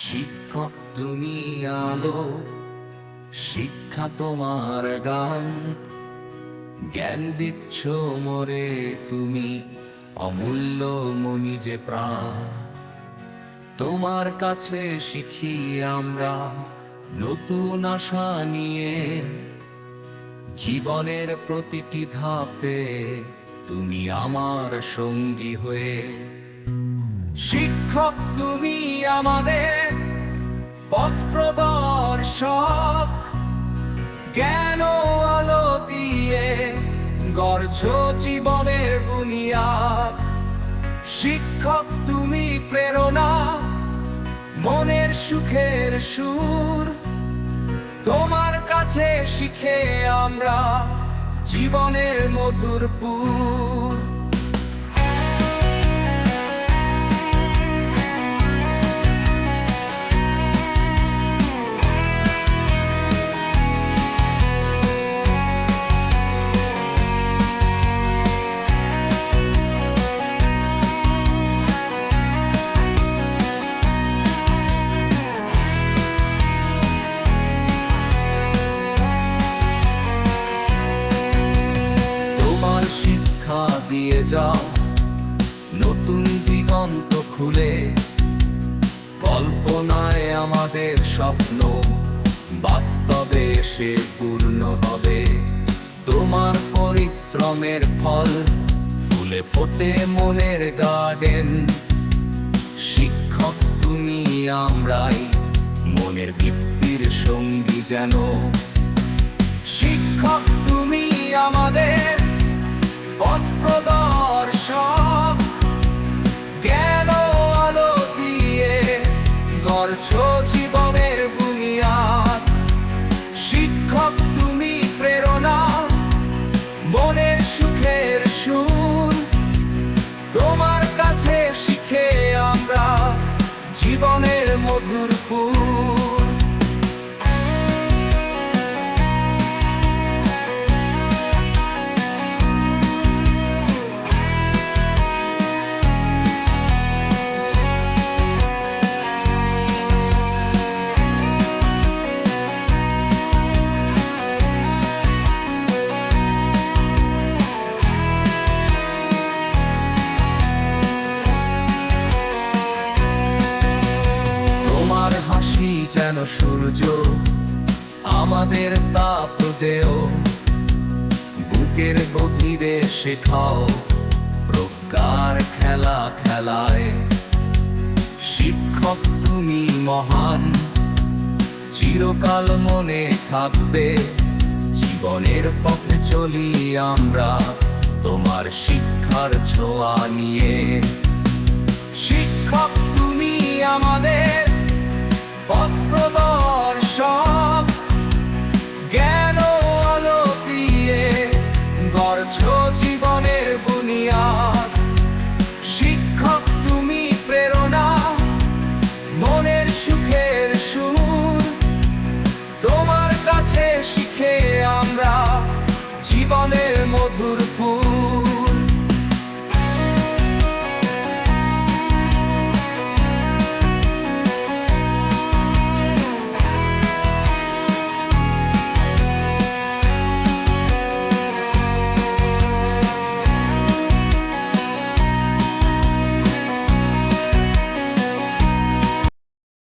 শিক্ষক তুমি আলো, শিক্ষা তোমার গান, জ্ঞান দিচ্ছ মোরে তুমি, অমূল্য মনি যে প্রাণ। তোমার কাছে শিখি আমরা নতুন আশা নিয়ে, জীবনের প্রতিটি ধাপে তুমি আমার সঙ্গী হয়ে। শিক্ষক তুমি আমাদের পথ প্রদর্শক, জ্ঞান ও আলো দিয়ে গড়ছ জীবনের বুনিয়াদ। শিক্ষক তুমি প্রেরণা, মনের সুখের সুর, তোমার কাছে শিখে আমরা জীবনের মধুর পুর। দিয়ে যাও নতুন দিগন্ত খুলে, কল্পনায় আমাদের স্বপ্ন বাস্তবে সে পূর্ণ হবে। তোমার পরিশ্রমের ফল ফুলে ফোটে মনের গার্ডেন। শিক্ষক তুমি আমরাই, মনের দীপ্তির সঙ্গী যেন। শিক্ষক তুমি আমাদের পথ প্রদর্শক, জ্ঞান ও আলো দিয়ে গড়ছ জীবনের বুনিয়াদ। শিক্ষক তুমি প্রেরণা, মনের সুখের সুর, তোমার কাছে শিখে আমরা জীবনের মধুর পুর। যেন সূর্য আমাদের তাপ দেও, বুকের গভীরে শেখাও প্রজ্ঞার খেলা খেলায়। শিক্ষক তুমি মহান, চিরকাল মনে থাকবে। জীবনের পথে চলি আমরা তোমার শিক্ষার ছোঁয়া নিয়ে। শিক্ষক তুমি আমাদের পথ প্রদর্শক, জ্ঞান ও আলো দিয়ে গড়ছ জীবনের বুনিয়াদ। শিক্ষক তুমি প্রেরণা, মনের সুখের সুর, তোমার কাছে শিখে আমরা জীবনের মধুর